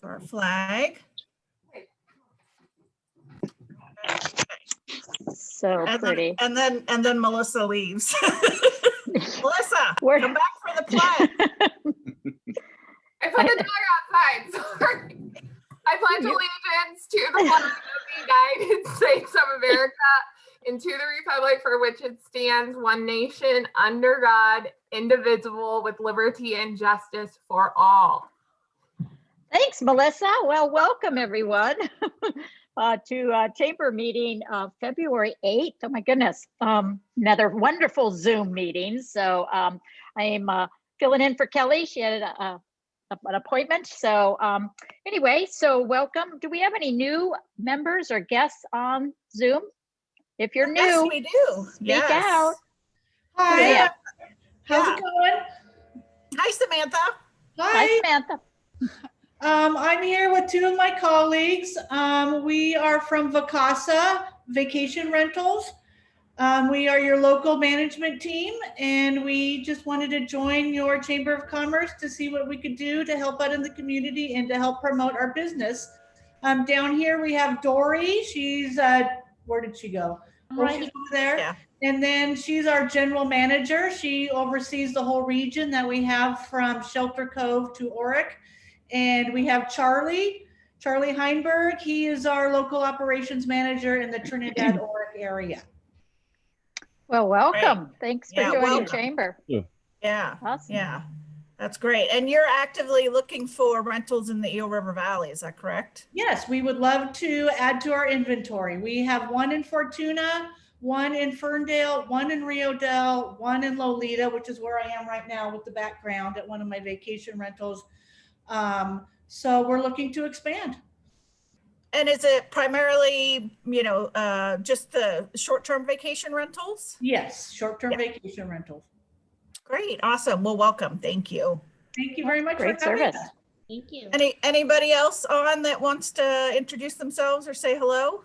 our flag. So pretty. And then Melissa leaves. Melissa, Where- come back for the flag. I put the dog outside. Sorry. I pledge allegiance to the flag of the United States of America and to the republic for which it stands, one nation, under God, indivisible, with liberty and justice for all. Thanks, Melissa. Well, welcome everyone to chamber meeting February 8th. Oh my goodness, another wonderful Zoom meeting. So I am filling in for Kelly. She had an appointment. So anyway, so welcome. Do we have any new members or guests on Zoom? If you're new, Yes, we do. speak out. Hi, Yeah. how's it going? Hi, Samantha. Hi, Samantha. I'm here with two of my colleagues. We are from Vacasa Vacation Rentals. We are your local management team, and we just wanted to join your Chamber of Commerce to see what we could do to help out in the community and to help promote our business. Down here we have Dory. She's where did she go? Oh, she's over there. Yeah. And then she's our general manager. She oversees the whole region that we have from Shelter Cove to Oric. And we have Charlie Heinberg. He is our local operations manager in the Trinidad Oric area. Well, welcome. Thanks for Yeah, joining welcome. Chamber. Yeah. Awesome. Yeah. That's great. And you're actively looking for rentals in the Eel River Valley. Is that correct? Yes, we would love to add to our inventory. We have one in Fortuna, one in Ferndale, one in Rio Dell, one in Lolita, which is where I am right now with the background at one of my vacation rentals. So we're looking to expand. And is it primarily, just the short-term vacation rentals? Yes, short-term Yeah. vacation rentals. Great. Awesome. Well, welcome. Thank you. Thank you very much Great for having service. us. Thank you. Anybody else on that wants to introduce themselves or say hello?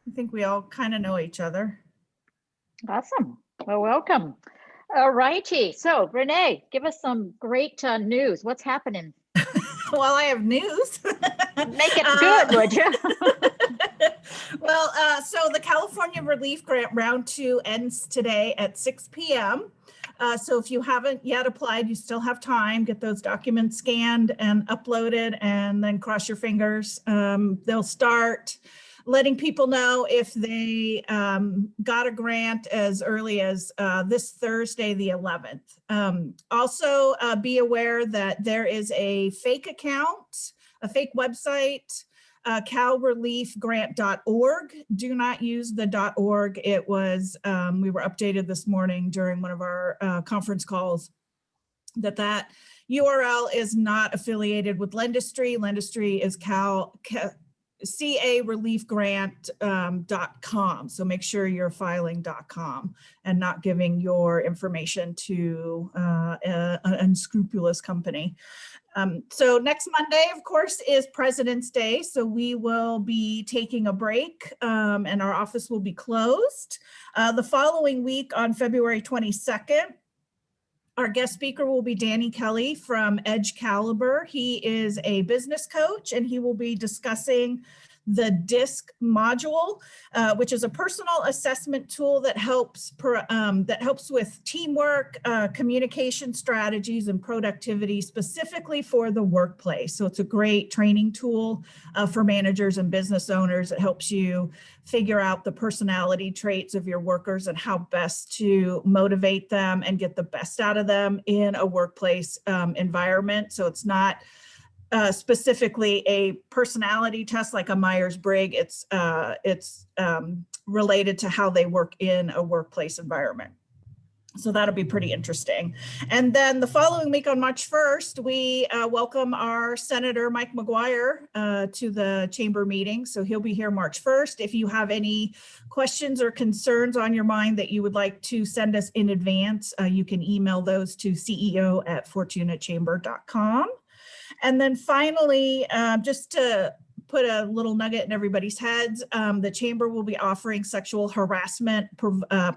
I think we all kind of know each other. Awesome. Well, welcome. All righty. So Renee, give us some great news. What's happening? Well, I have news. Make it good, would you? Well, so the California Relief Grant Round 2 ends today at 6 p.m. So if you haven't yet applied, you still have time. Get those documents scanned and uploaded, and then cross your fingers. They'll start letting people know if they got a grant as early as this Thursday, the 11th. Also, be aware that there is a fake account, a fake website, calreliefgrant.org. Do not use the .org. It was, we were updated this morning during one of our conference calls that URL is not affiliated with Lendistry. Lendistry is careliefgrant.com. So make sure you're filing .com and not giving your information to an unscrupulous company. So next Monday, of course, is President's Day. So we will be taking a break and our office will be closed. The following week on February 22nd, our guest speaker will be Danny Kelly from Edge Caliber. He is a business coach, and he will be discussing the DISC module, which is a personal assessment tool that helps with teamwork, communication strategies, and productivity specifically for the workplace. So it's a great training tool for managers and business owners. It helps you figure out the personality traits of your workers and how best to motivate them and get the best out of them in a workplace environment. So it's not specifically a personality test like a Myers-Briggs. It's related to how they work in a workplace environment. So that'll be pretty interesting. And then the following week on March 1st, we welcome our Senator Mike McGuire to the chamber meeting. So he'll be here March 1st. If you have any questions or concerns on your mind that you would like to send us in advance, you can email those to ceo@fortunachamber.com. And then finally, just to put a little nugget in everybody's heads, the chamber will be offering sexual harassment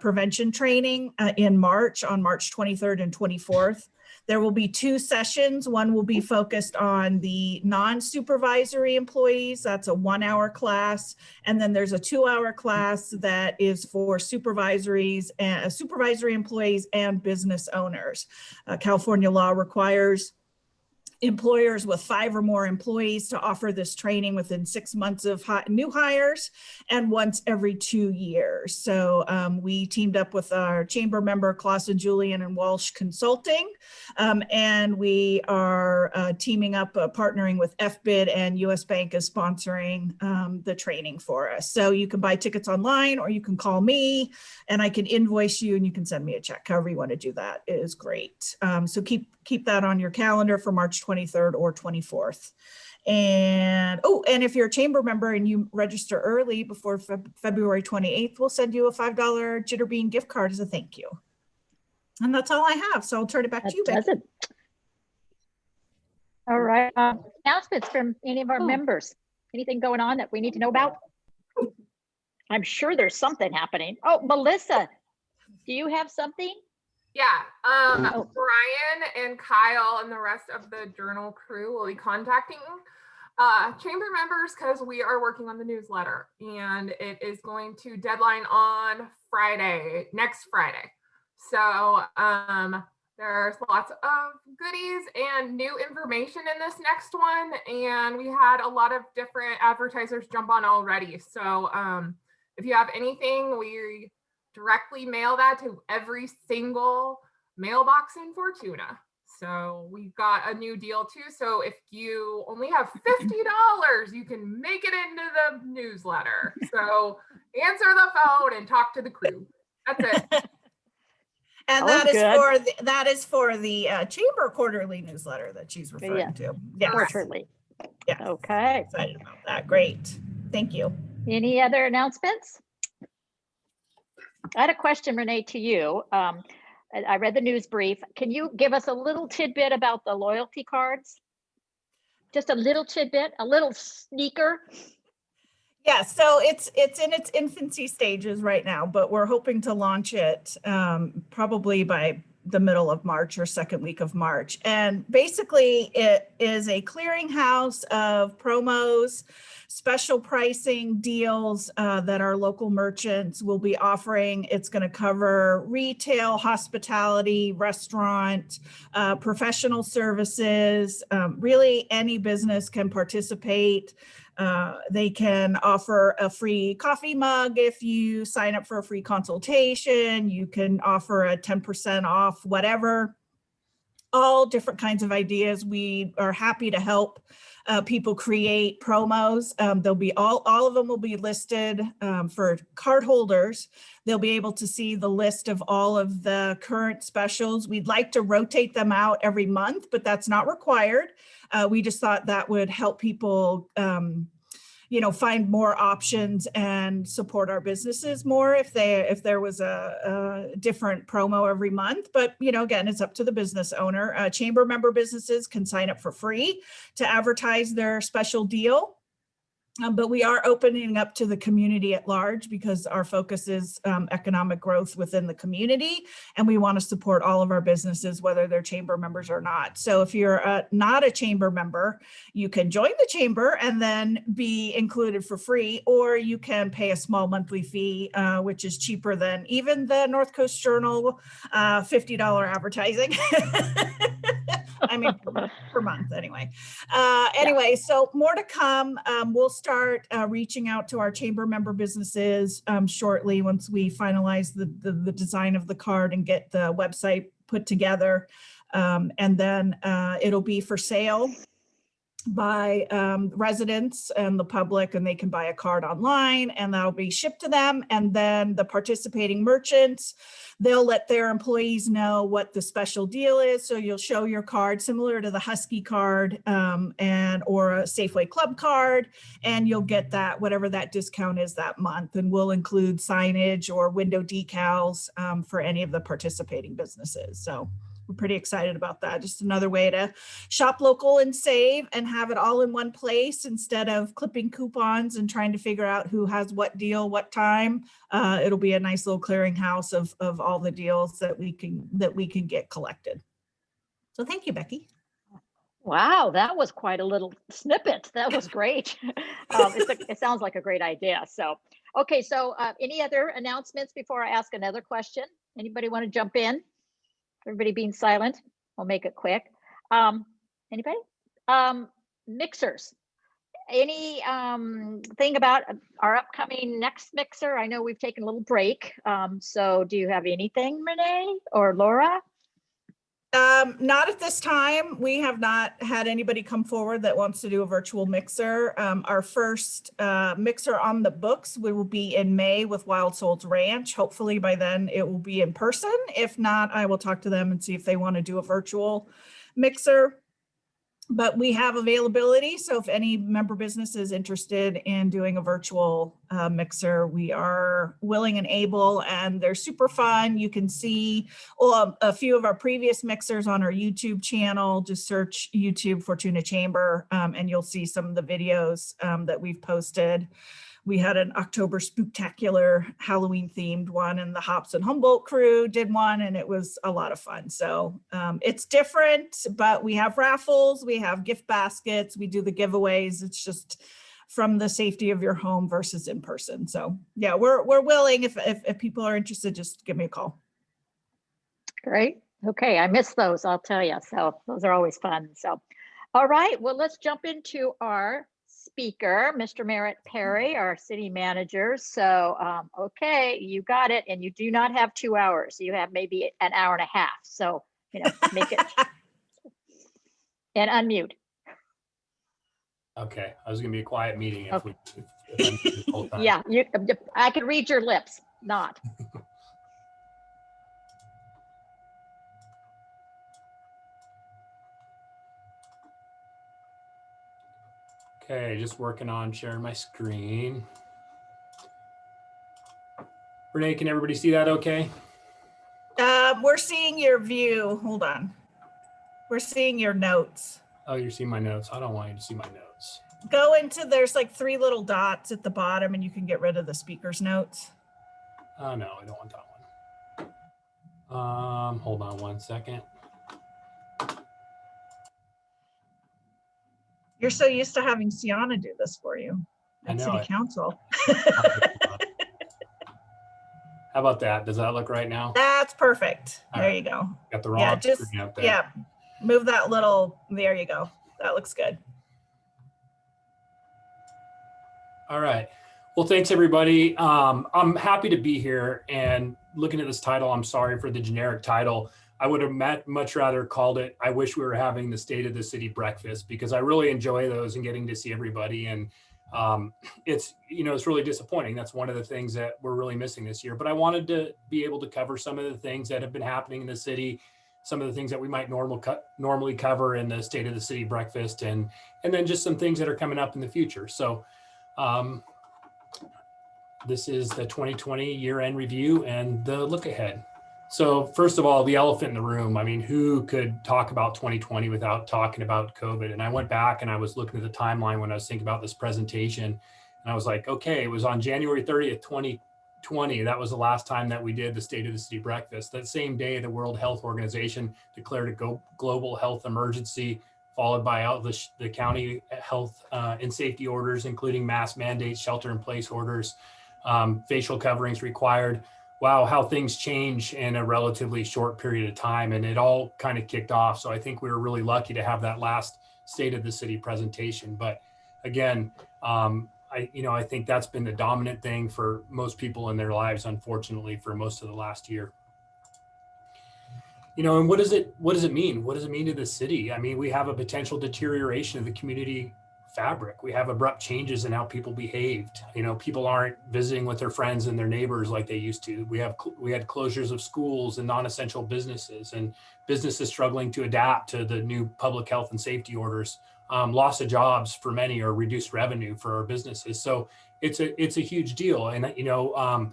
prevention training in March, on March 23rd and 24th. There will be 2 sessions. One will be focused on the non-supervisory employees. That's a 1-hour class. And then there's a 2-hour class that is for supervisory employees and business owners. California law requires employers with 5 or more employees to offer this training within 6 months of new hires and once every 2 years. So we teamed up with our chamber member, Clausen, Julian, and Walsh Consulting, and we are teaming up, partnering with FBID, and US Bank is sponsoring the training for us. So you can buy tickets online, or you can call me and I can invoice you and you can send me a check. However you want to do that is great. So keep that on your calendar for March 23rd or 24th. And if you're a chamber member and you register early before February 28th, we'll send you a $5 Jitterbean gift card as a thank you. And that's all I have. So I'll turn it back to you, Becky. All right. Announcements from any of our members. Anything going on that we need to know about? I'm sure there's something happening. Oh, Melissa, do you have something? Yeah, Brian and Kyle and the rest of the journal crew will be contacting chamber members because we are working on the newsletter, and it is going to deadline on next Friday. So there's lots of goodies and new information in this next one, and we had a lot of different advertisers jump on already. So if you have anything, we directly mail that to every single mailbox in Fortuna. So we've got a new deal too. So if you only have $50, you can make it into the newsletter. So answer the phone and talk to the crew. That's it. And that is for the chamber quarterly newsletter that she's referring to. Yes. Quarterly. Yeah. Okay. Excited about that. Great. Thank you. Any other announcements? I had a question, Renee, to you. I read the news brief. Can you give us a little tidbit about the loyalty cards? Just a little tidbit, a little sneaker. Yeah, so it's in its infancy stages right now, but we're hoping to launch it probably by the middle of March or second week of March. And basically it is a clearinghouse of promos, special pricing deals that our local merchants will be offering. It's going to cover retail, hospitality, restaurant, professional services. Really any business can participate. They can offer a free coffee mug if you sign up for a free consultation. You can offer a 10% off, whatever. All different kinds of ideas. We are happy to help people create promos. They'll be all of them will be listed for card holders. They'll be able to see the list of all of the current specials. We'd like to rotate them out every month, but that's not required. We just thought that would help people find more options and support our businesses more if there was a different promo every month. But again, it's up to the business owner. Chamber member businesses can sign up for free to advertise their special deal. But we are opening up to the community at large because our focus is economic growth within the community, and we want to support all of our businesses, whether they're chamber members or not. So if you're not a chamber member, you can join the chamber and then be included for free, or you can pay a small monthly fee, which is cheaper than even the North Coast Journal $50 advertising. I mean, per month anyway. So more to come. We'll start reaching out to our chamber member businesses shortly once we finalize the design of the card and get the website put together. And then it'll be for sale by residents and the public, and they can buy a card online and that'll be shipped to them. And then the participating merchants, they'll let their employees know what the special deal is. So you'll show your card similar to the Husky card or a Safeway Club card, and you'll get that, whatever that discount is that month. And we'll include signage or window decals for any of the participating businesses. So we're pretty excited about that. Just another way to shop local and save and have it all in one place instead of clipping coupons and trying to figure out who has what deal, what time. It'll be a nice little clearinghouse of all the deals that we can get collected. So thank you, Becky. Wow, that was quite a little snippet. That was great. It sounds like a great idea. So, okay, so any other announcements before I ask another question? Anybody want to jump in? Everybody being silent. I'll make it quick. Anybody? Mixers. Any thing about our upcoming next mixer? I know we've taken a little break. So do you have anything, Renee or Laura? Not at this time. We have not had anybody come forward that wants to do a virtual mixer. Our first mixer on the books will be in May with Wild Souls Ranch. Hopefully by then it will be in person. If not, I will talk to them and see if they want to do a virtual mixer. But we have availability. So if any member business is interested in doing a virtual mixer, we are willing and able, and they're super fun. You can see a few of our previous mixers on our YouTube channel. Just search YouTube Fortuna Chamber and you'll see some of the videos that we've posted. We had an October spooktacular Halloween themed one, and the Hops and Humboldt crew did one, and it was a lot of fun. So it's different, but we have raffles, we have gift baskets, we do the giveaways. It's just from the safety of your home versus in person. So yeah, we're willing. If people are interested, just give me a call. Great. Okay, I miss those, I'll tell you. So those are always fun. So, all right, well, let's jump into our speaker, Mr. Merritt Perry, our city manager. So, okay, you got it. And you do not have 2 hours. You have maybe an hour and a half. So, make it and unmute. Okay, I was gonna be a quiet meeting if if I'm the whole time. Yeah, I could read your lips, not. Okay, just working on sharing my screen. Renee, can everybody see that okay? We're seeing your view. Hold on. We're seeing your notes. Oh, you're seeing my notes. I don't want you to see my notes. Go into, there's like 3 little dots at the bottom and you can get rid of the speaker's notes. Oh, no, I don't want that one. Hold on one second. You're so used to having Sienna do this for you I at know City it. Council. How about that? Does that look right now? That's perfect. All There right. you go. Got the wrong Yeah, just, screen up there. yeah, move that little, there you go. That looks good. All right. Well, thanks everybody. I'm happy to be here, and looking at this title, I'm sorry for the generic title. I would have much rather called it, I wish we were having the State of the City breakfast, because I really enjoy those and getting to see everybody. And it's really disappointing. That's one of the things that we're really missing this year. But I wanted to be able to cover some of the things that have been happening in the city, some of the things that we might normally cover in the State of the City breakfast, and then just some things that are coming up in the future. So this is the 2020 year-end review and the look ahead. So first of all, the elephant in the room. I mean, who could talk about 2020 without talking about COVID? And I went back and I was looking at the timeline when I was thinking about this presentation, and I was like, okay, it was on January 30th, 2020. That was the last time that we did the State of the City breakfast. That same day, the World Health Organization declared a global health emergency, followed by out the county health and safety orders, including mask mandates, shelter-in-place orders, facial coverings required. Wow, how things change in a relatively short period of time, and it all kind of kicked off. So I think we were really lucky to have that last State of the City presentation. But again, I think that's been the dominant thing for most people in their lives, unfortunately, for most of the last year. And what does it mean? What does it mean to the city? I mean, we have a potential deterioration of the community fabric. We have abrupt changes in how people behaved. People aren't visiting with their friends and their neighbors like they used to. We had closures of schools and non-essential businesses, and businesses struggling to adapt to the new public health and safety orders. Loss of jobs for many, or reduced revenue for our businesses. So it's a huge deal. And I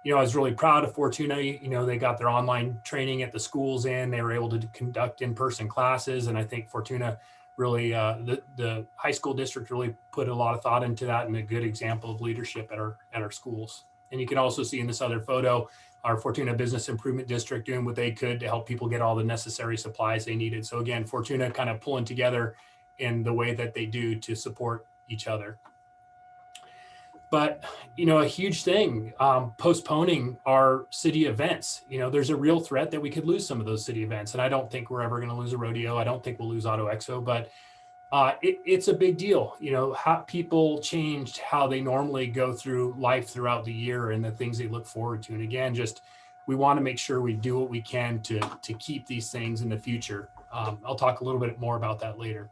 was really proud of Fortuna. They got their online training at the schools in. They were able to conduct in-person classes, and I think Fortuna really, the high school district really put a lot of thought into that, and a good example of leadership at our schools. And you can also see in this other photo, our Fortuna Business Improvement District doing what they could to help people get all the necessary supplies they needed. So again, Fortuna kind of pulling together in the way that they do to support each other. But, you know, a huge thing, postponing our city events. You know, there's a real threat that we could lose some of those city events. And I don't think we're ever going to lose a rodeo. I don't think we'll lose Auto Expo, but it's a big deal. You know, how people changed how they normally go through life throughout the year and the things they look forward to. And again, just we want to make sure we do what we can to keep these things in the future. I'll talk a little bit more about that later.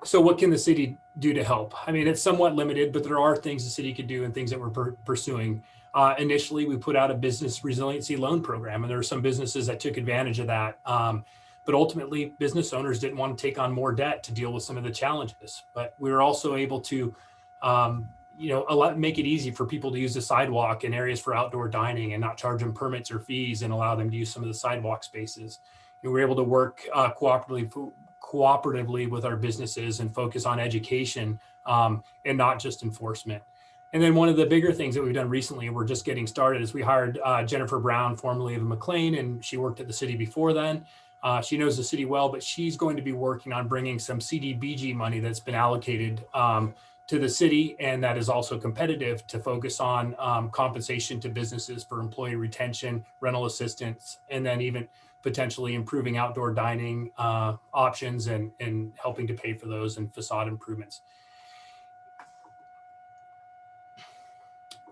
So what can the city do to help? I mean, it's somewhat limited, but there are things the city could do and things that we're pursuing. Initially, we put out a business resiliency loan program, and there were some businesses that took advantage of that. But ultimately, business owners didn't want to take on more debt to deal with some of the challenges. But we were also able to, you know, make it easy for people to use the sidewalk in areas for outdoor dining and not charge them permits or fees and allow them to use some of the sidewalk spaces. And we were able to work cooperatively with our businesses and focus on education and not just enforcement. And then one of the bigger things that we've done recently, and we're just getting started, is we hired Jennifer Brown, formerly of McLean, and she worked at the city before then. She knows the city well, but she's going to be working on bringing some CDBG money that's been allocated to the city, and that is also competitive, to focus on compensation to businesses for employee retention, rental assistance, and then even potentially improving outdoor dining options and helping to pay for those and facade improvements.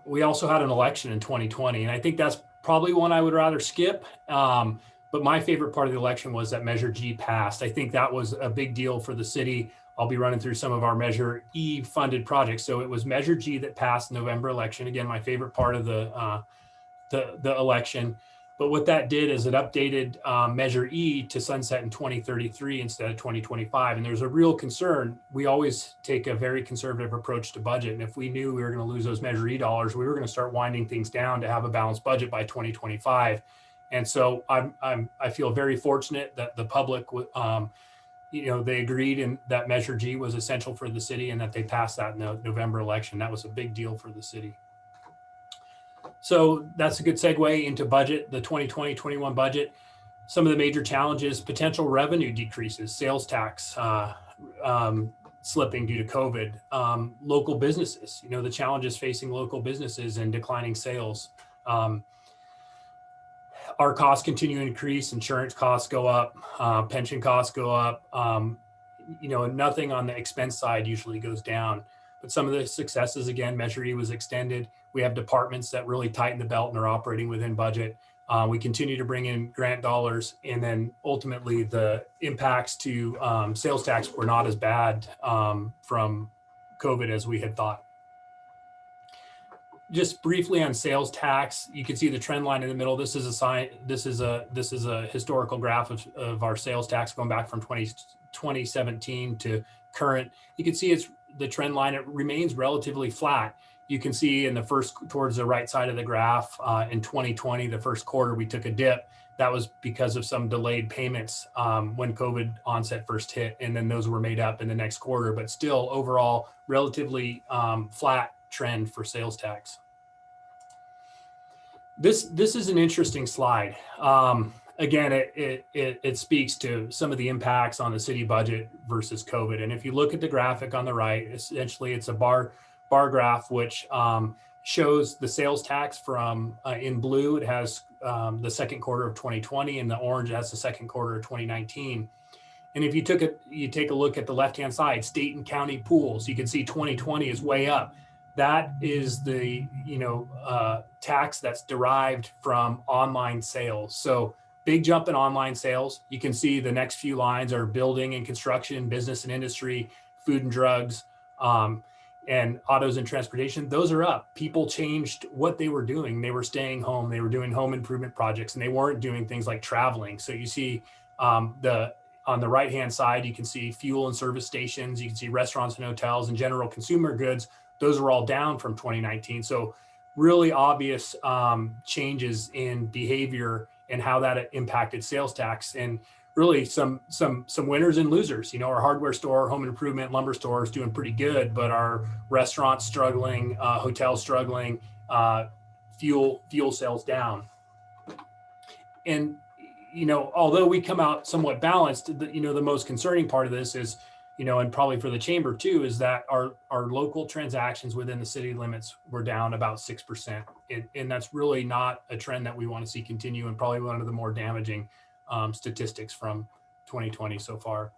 We also had an election in 2020, and I think that's probably one I would rather skip. But my favorite part of the election was that Measure G passed. I think that was a big deal for the city. I'll be running through some of our Measure E funded projects. So it was Measure G that passed the November election. Again, my favorite part of the election. But what that did is it updated Measure E to sunset in 2033 instead of 2025. And there's a real concern. We always take a very conservative approach to budget. And if we knew we were going to lose those Measure E dollars, we were going to start winding things down to have a balanced budget by 2025. And so I feel very fortunate that the public, you know, they agreed and that Measure G was essential for the city and that they passed that in the November election. That was a big deal for the city. So that's a good segue into budget, the 2020-21 budget. Some of the major challenges: potential revenue decreases, sales tax slipping due to COVID, local businesses, you know, the challenges facing local businesses and declining sales. Our costs continue to increase, insurance costs go up, pension costs go up. You know, nothing on the expense side usually goes down. But some of the successes, again, Measure E was extended. We have departments that really tighten the belt and are operating within budget. We continue to bring in grant dollars. And then ultimately the impacts to sales tax were not as bad from COVID as we had thought. Just briefly on sales tax, you can see the trend line in the middle. This is a historical graph of our sales tax going back from 2017 to current. You can see it's the trend line. It remains relatively flat. You can see in the towards the right side of the graph, in 2020, the first quarter, we took a dip. That was because of some delayed payments when COVID onset first hit, and then those were made up in the next quarter. But still, overall, relatively flat trend for sales tax. This is an interesting slide. Again, it speaks to some of the impacts on the city budget versus COVID. And if you look at the graphic on the right, essentially it's a bar graph, which shows the sales tax from in blue, it has the second quarter of 2020, and the orange has the second quarter of 2019. And if you take a look at the left-hand side, state and county pools, you can see 2020 is way up. That is the tax that's derived from online sales. So big jump in online sales. You can see the next few lines are building and construction, business and industry, food and drugs, and autos and transportation. Those are up. People changed what they were doing. They were staying home. They were doing home improvement projects, and they weren't doing things like traveling. So you see on the right-hand side, you can see fuel and service stations. You can see restaurants and hotels and general consumer goods. Those are all down from 2019. So really obvious changes in behavior and how that impacted sales tax, and really some winners and losers. You know, our hardware store, home improvement, lumber store is doing pretty good, but our restaurants struggling, hotels struggling, fuel sales down. And, although we come out somewhat balanced, the most concerning part of this is, and probably for the chamber too, is that our local transactions within the city limits were down about 6%. And that's really not a trend that we want to see continue, and probably one of the more damaging statistics from 2020 so far.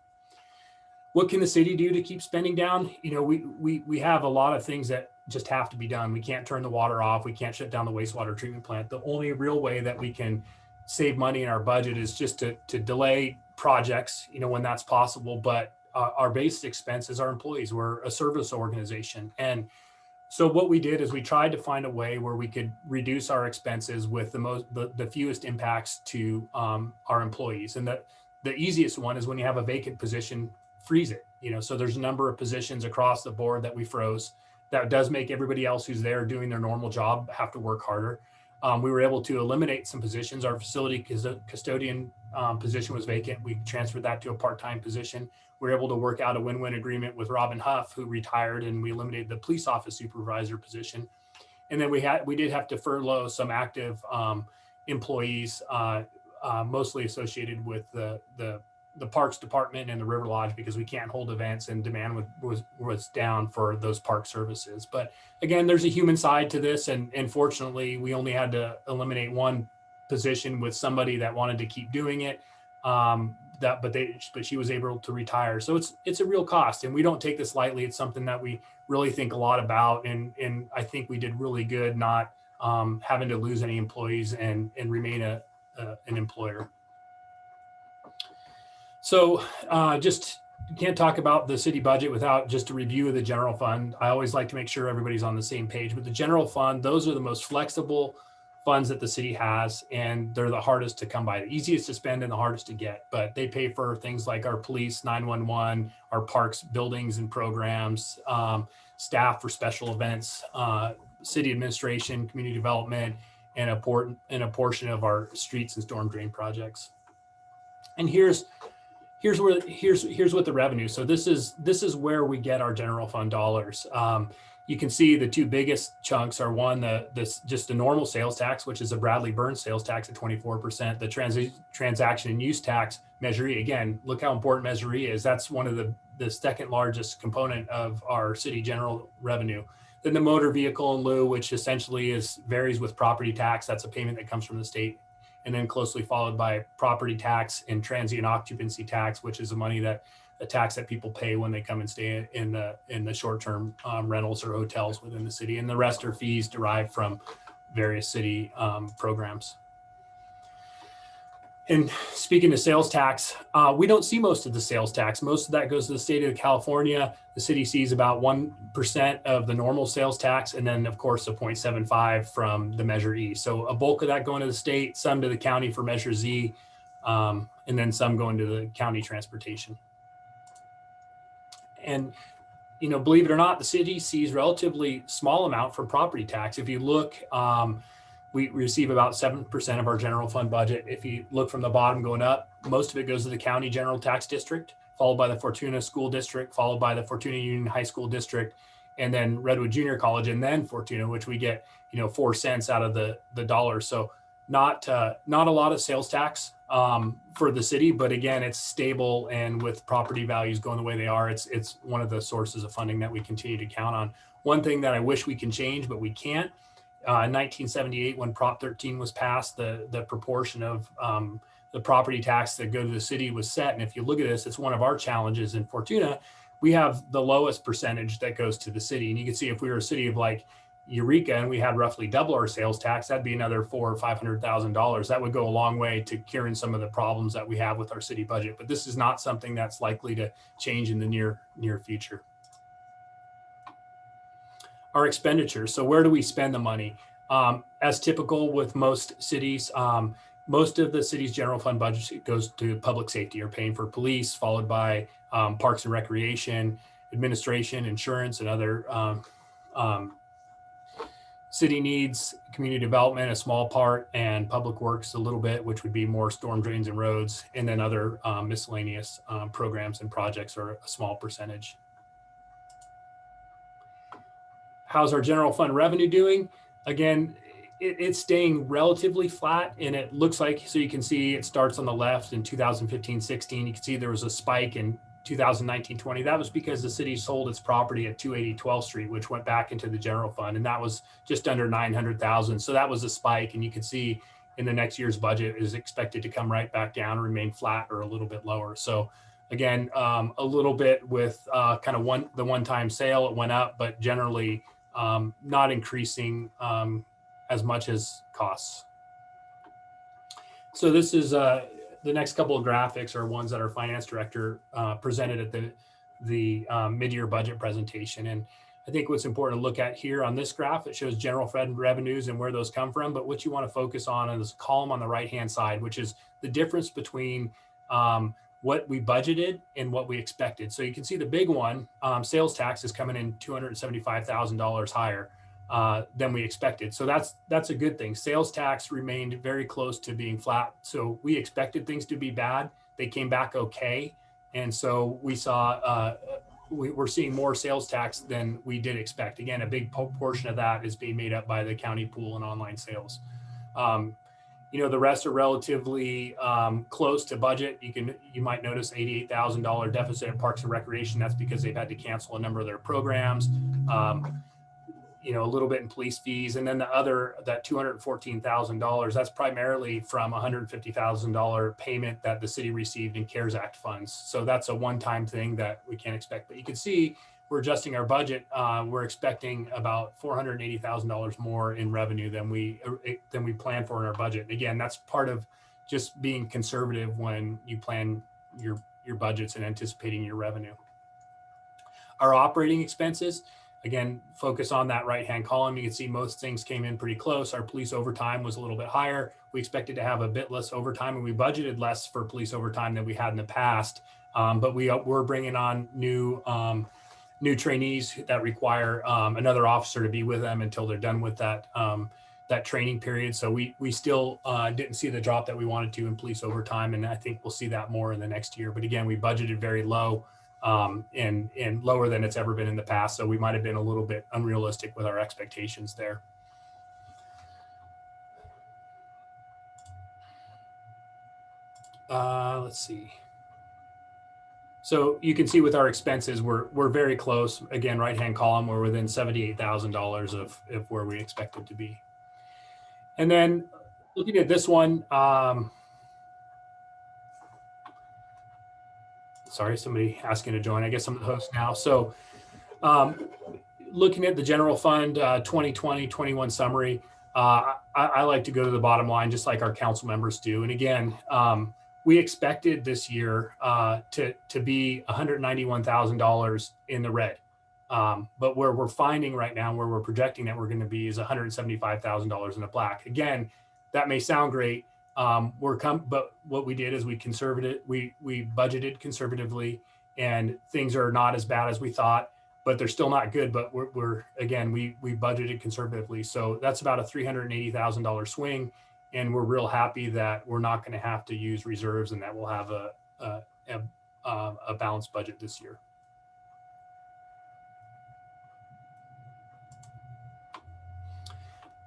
What can the city do to keep spending down? We have a lot of things that just have to be done. We can't turn the water off. We can't shut down the wastewater treatment plant. The only real way that we can save money in our budget is just to delay projects, when that's possible. But our base expense is our employees. We're a service organization. And so what we did is we tried to find a way where we could reduce our expenses with the fewest impacts to our employees. And the easiest one is when you have a vacant position, freeze it. So there's a number of positions across the board that we froze. That does make everybody else who's there doing their normal job have to work harder. We were able to eliminate some positions. Our facility custodian position was vacant. We transferred that to a part-time position. We were able to work out a win-win agreement with Robin Huff, who retired, and we eliminated the police office supervisor position. And then we did have to furlough some active employees, mostly associated with the parks department and the River Lodge, because we can't hold events and demand was down for those park services. But again, there's a human side to this, and fortunately we only had to eliminate one position with somebody that wanted to keep doing it, but she was able to retire. So it's a real cost, and we don't take this lightly. It's something that we really think a lot about, and I think we did really good not having to lose any employees and remain an employer. So just can't talk about the city budget without just a review of the general fund. I always like to make sure everybody's on the same page. With the general fund, those are the most flexible funds that the city has, and they're the hardest to come by, the easiest to spend and the hardest to get. But they pay for things like our police, 911, our parks, buildings and programs, staff for special events, city administration, community development, and a portion of our streets and storm drain projects. And here's what the revenue. So this is where we get our general fund dollars. You can see the two biggest chunks are one, just the normal sales tax, which is a Bradley Burns sales tax at 24%. The transaction and use tax, Measure E. Again, look how important Measure E is. That's one of the second largest component of our city general revenue. Then the motor vehicle in lieu, which essentially varies with property tax. That's a payment that comes from the state. And then closely followed by property tax and transient occupancy tax, which is a tax that people pay when they come and stay in the short-term rentals or hotels within the city. And the rest are fees derived from various city programs. And speaking of sales tax, we don't see most of the sales tax. Most of that goes to the state of California. The city sees about 1% of the normal sales tax, and then of course a 0.75 from the Measure E. So a bulk of that going to the state, some to the county for Measure Z, and then some going to the county transportation. And believe it or not, the city sees relatively small amount for property tax. If you look, we receive about 7% of our general fund budget. If you look from the bottom going up, most of it goes to the county general tax district, followed by the Fortuna School District, followed by the Fortuna Union High School District, and then Redwood Junior College, and then Fortuna, which we get 4 cents out of the dollar. So not a lot of sales tax for the city, but again, it's stable, and with property values going the way they are, it's one of the sources of funding that we continue to count on. One thing that I wish we can change, but we can't. In 1978, when Prop 13 was passed, the proportion of the property tax that go to the city was set. And if you look at this, it's one of our challenges in Fortuna. We have the lowest percentage that goes to the city. And you can see if we were a city of like Eureka and we had roughly double our sales tax, that'd be another $400,000 or $500,000. That would go a long way to curing some of the problems that we have with our city budget. But this is not something that's likely to change in the near future. Our expenditures. So where do we spend the money? As typical with most cities, most of the city's general fund budget goes to public safety, or paying for police, followed by parks and recreation, administration, insurance, and other city needs, community development, a small part, and public works a little bit, which would be more storm drains and roads, and then other miscellaneous programs and projects are a small percentage. How's our general fund revenue doing? Again, it's staying relatively flat, and it looks like, so you can see it starts on the left in 2015-16. You can see there was a spike in 2019-20. That was because the city sold its property at 280 12th Street, which went back into the general fund, and that was just under 900,000. So that was a spike, and you can see in the next year's budget is expected to come right back down, remain flat or a little bit lower. So again, a little bit with kind of the one-time sale, it went up, but generally not increasing as much as costs. So this is the next couple of graphics are ones that our finance director presented at the mid-year budget presentation. And I think what's important to look at here on this graph, it shows general fund revenues and where those come from. But what you want to focus on is a column on the right-hand side, which is the difference between what we budgeted and what we expected. So you can see the big one, sales tax is coming in $275,000 higher than we expected. So that's a good thing. Sales tax remained very close to being flat. So we expected things to be bad. They came back okay. And so we saw, we're seeing more sales tax than we did expect. Again, a big portion of that is being made up by the county pool and online sales. You know, the rest are relatively close to budget. You might notice $88,000 deficit in Parks and Recreation. That's because they've had to cancel a number of their programs. You know, a little bit in police fees, and then the other, that $214,000, that's primarily from $150,000 payment that the city received in CARES Act funds. So that's a one-time thing that we can't expect. But you can see we're adjusting our budget. We're expecting about $480,000 more in revenue than we planned for in our budget. Again, that's part of just being conservative when you plan your budgets and anticipating your revenue. Our operating expenses, again, focus on that right-hand column. You can see most things came in pretty close. Our police overtime was a little bit higher. We expected to have a bit less overtime, and we budgeted less for police overtime than we had in the past. But we're bringing on new trainees that require another officer to be with them until they're done with that training period. So we still didn't see the drop that we wanted to in police overtime, and I think we'll see that more in the next year. But again, we budgeted very low. And lower than it's ever been in the past. So we might have been a little bit unrealistic with our expectations there. Let's see. So you can see with our expenses, we're very close. Again, right-hand column, we're within $78,000 of where we expected to be. And then looking at this one, sorry, somebody asking to join. I guess I'm the host now. So looking at the general fund 2020-21 summary, I like to go to the bottom line just like our council members do. And again, we expected this year to be $191,000 in the red. But where we're finding right now, where we're projecting that we're going to be is $175,000 in the black. Again, that may sound great. But what we did is we budgeted conservatively, and things are not as bad as we thought, but they're still not good. But we budgeted conservatively, so that's about a $380,000 swing, and we're real happy that we're not going to have to use reserves, and that we'll have a balanced budget this year.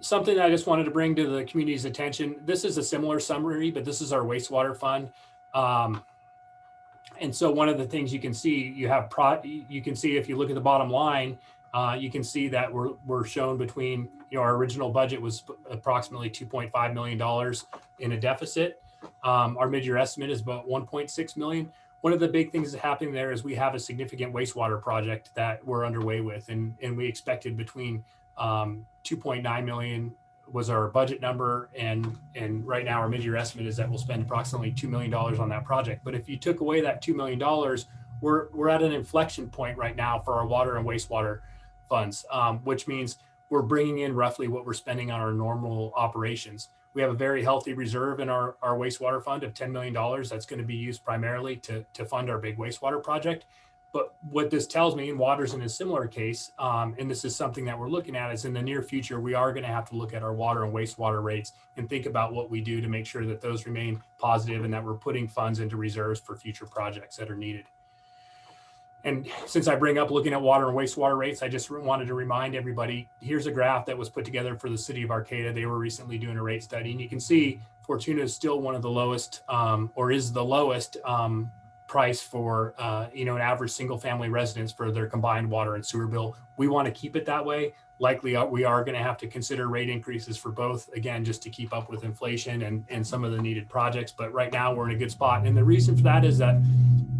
Something I just wanted to bring to the community's attention. This is a similar summary, but this is our wastewater fund. And so one of the things you can see, you can see if you look at the bottom line, you can see that we're shown between, our original budget was approximately $2.5 million in a deficit. Our mid-year estimate is about $1.6 million. One of the big things that's happening there is we have a significant wastewater project that we're underway with, and we expected between 2.9 million was our budget number, and right now our mid-year estimate is that we'll spend approximately $2 million on that project. But if you took away that $2 million, we're at an inflection point right now for our water and wastewater funds, which means we're bringing in roughly what we're spending on our normal operations. We have a very healthy reserve in our wastewater fund of $10 million. That's going to be used primarily to fund our big wastewater project. But what this tells me, and water's in a similar case, and this is something that we're looking at, is in the near future, we are going to have to look at our water and wastewater rates and think about what we do to make sure that those remain positive and that we're putting funds into reserves for future projects that are needed. And since I bring up looking at water and wastewater rates, I just wanted to remind everybody, here's a graph that was put together for the city of Arcata. They were recently doing a rate study, and you can see Fortuna is still one of the lowest, or is the lowest price for, an average single family residence for their combined water and sewer bill. We want to keep it that way. Likely we are going to have to consider rate increases for both, again, just to keep up with inflation and some of the needed projects. But right now we're in a good spot. And the reason for that is that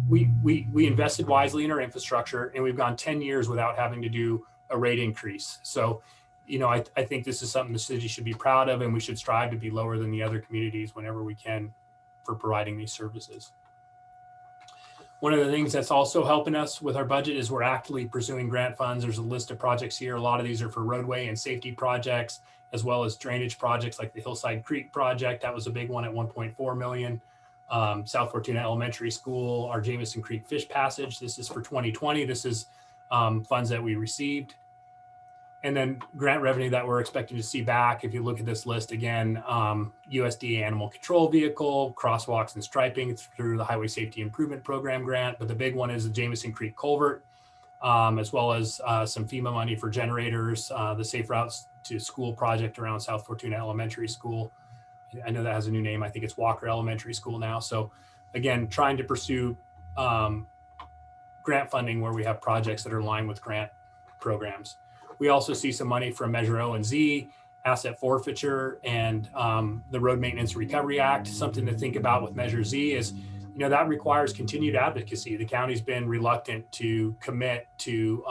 we invested wisely in our infrastructure, and we've gone 10 years without having to do a rate increase. So, I think this is something the city should be proud of, and we should strive to be lower than the other communities whenever we can for providing these services. One of the things that's also helping us with our budget is we're actively pursuing grant funds. There's a list of projects here. A lot of these are for roadway and safety projects, as well as drainage projects like the Hillside Creek project. That was a big one at 1.4 million. South Fortuna Elementary School, our Jameson Creek Fish Passage. This is for 2020. This is funds that we received. And then grant revenue that we're expecting to see back. If you look at this list again, USDA Animal Control Vehicle, crosswalks and striping through the Highway Safety Improvement Program grant. But the big one is the Jameson Creek Culvert, as well as some FEMA money for generators, the Safe Routes to School project around South Fortuna Elementary School. I know that has a new name. I think it's Walker Elementary School now. So again, trying to pursue grant funding where we have projects that are in line with grant programs. We also see some money from Measure O and Z, asset forfeiture, and the Road Maintenance Recovery Act. Something to think about with Measure Z is, that requires continued advocacy. The county's been reluctant to commit to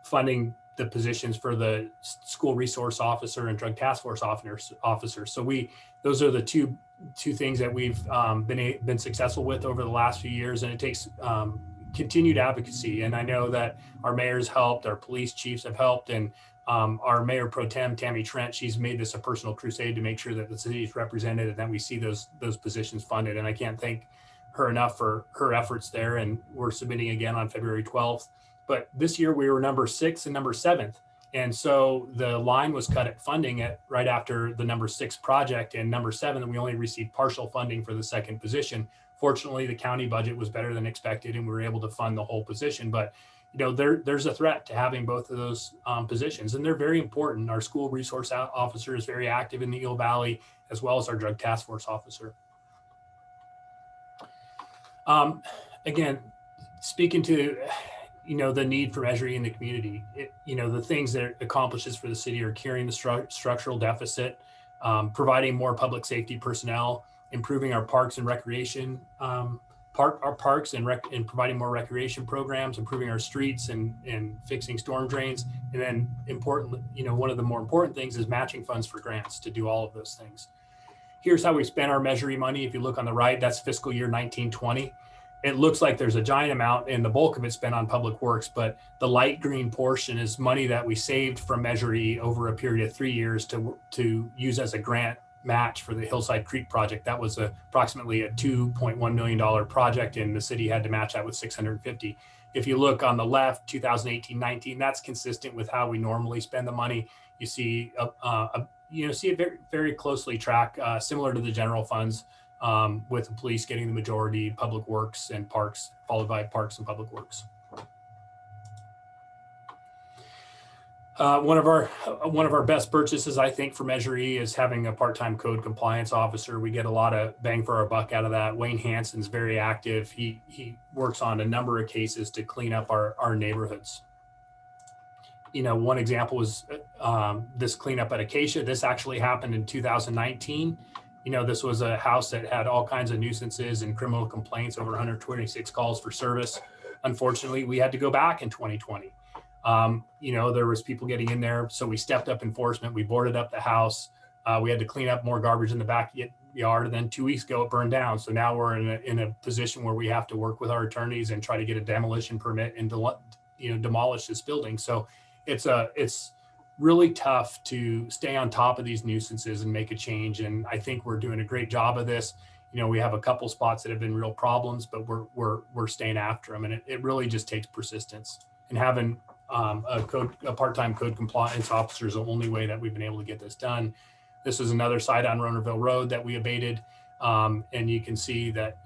funding the positions for the school resource officer and drug task force officer. So those are the two things that we've been successful with over the last few years, and it takes continued advocacy. And I know that our mayor's helped, our police chiefs have helped, and our mayor pro tem, Tammy Trent, she's made this a personal crusade to make sure that the city is represented and that we see those positions funded. And I can't thank her enough for her efforts there. And we're submitting again on February 12th. But this year we were number 6 and number 7th. And so the line was cut at funding right after the number 6 project, and number 7, we only received partial funding for the second position. Fortunately, the county budget was better than expected, and we were able to fund the whole position. But there's a threat to having both of those positions, and they're very important. Our school resource officer is very active in the Eel Valley, as well as our drug task force officer. Again, speaking to the need for Measure E in the community, the things that it accomplishes for the city are curing the structural deficit, providing more public safety personnel, improving our parks and recreation, and providing more recreation programs, improving our streets and fixing storm drains. And then importantly, one of the more important things is matching funds for grants to do all of those things. Here's how we spent our Measure E money. If you look on the right, that's fiscal year 1920. It looks like there's a giant amount, and the bulk of it's spent on public works, but the light green portion is money that we saved from Measure E over a period of 3 years to use as a grant match for the Hillside Creek project. That was approximately a $2.1 million project, and the city had to match that with $650,000. If you look on the left, 2018-19, that's consistent with how we normally spend the money. You see, see it very, very closely track, similar to the general funds, with the police getting the majority, public works and parks, followed by parks and public works. One of our best purchases, I think, for Measure E is having a part-time code compliance officer. We get a lot of bang for our buck out of that. Wayne Hansen's very active. He works on a number of cases to clean up our neighborhoods. One example was this cleanup at Acacia. This actually happened in 2019. This was a house that had all kinds of nuisances and criminal complaints, over 126 calls for service. Unfortunately, we had to go back in 2020. There was people getting in there, so we stepped up enforcement. We boarded up the house. We had to clean up more garbage in the backyard, and then 2 weeks ago it burned down. So now we're in a position where we have to work with our attorneys and try to get a demolition permit and demolish this building. So it's really tough to stay on top of these nuisances and make a change. And I think we're doing a great job of this. We have a couple spots that have been real problems, but we're staying after them. And it really just takes persistence, and having a part-time code compliance officer is the only way that we've been able to get this done. This is another site on Ronerville Road that we abated. And you can see that,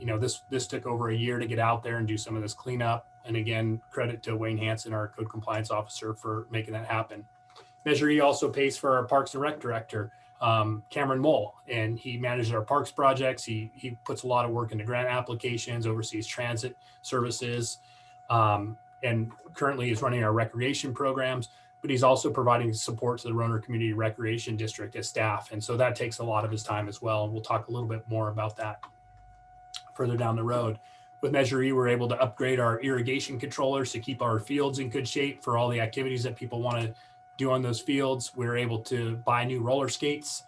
this took over a year to get out there and do some of this cleanup. And again, credit to Wayne Hansen, our code compliance officer, for making that happen. Measure E also pays for our Parks and Rec director, Cameron Mole, and he manages our parks projects. He puts a lot of work into grant applications, oversees transit services, and currently is running our recreation programs, but he's also providing support to the Roanoke Community Recreation District as staff. And so that takes a lot of his time as well. And we'll talk a little bit more about that further down the road. With Measure E, we're able to upgrade our irrigation controllers to keep our fields in good shape for all the activities that people want to do on those fields. We're able to buy new roller skates.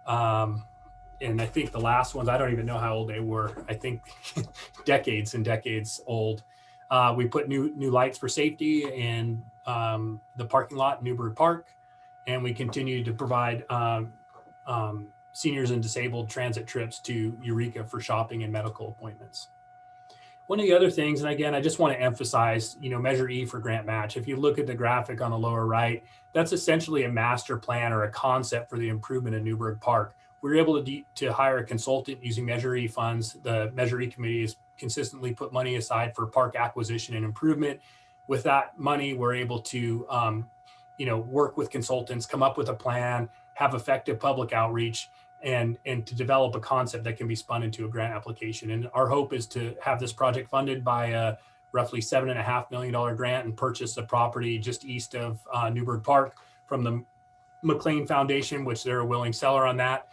And I think the last ones, I don't even know how old they were. I think decades and decades old. We put new lights for safety in the parking lot in Newburgh Park. And we continue to provide seniors and disabled transit trips to Eureka for shopping and medical appointments. One of the other things, and again, I just want to emphasize, Measure E for grant match. If you look at the graphic on the lower right, that's essentially a master plan or a concept for the improvement of Newburgh Park. We're able to hire a consultant using Measure E funds. The Measure E committee has consistently put money aside for park acquisition and improvement. With that money, we're able to, work with consultants, come up with a plan, have effective public outreach, and to develop a concept that can be spun into a grant application. And our hope is to have this project funded by a roughly $7.5 million grant and purchase the property just east of Newburgh Park from the McLean Foundation, which they're a willing seller on that.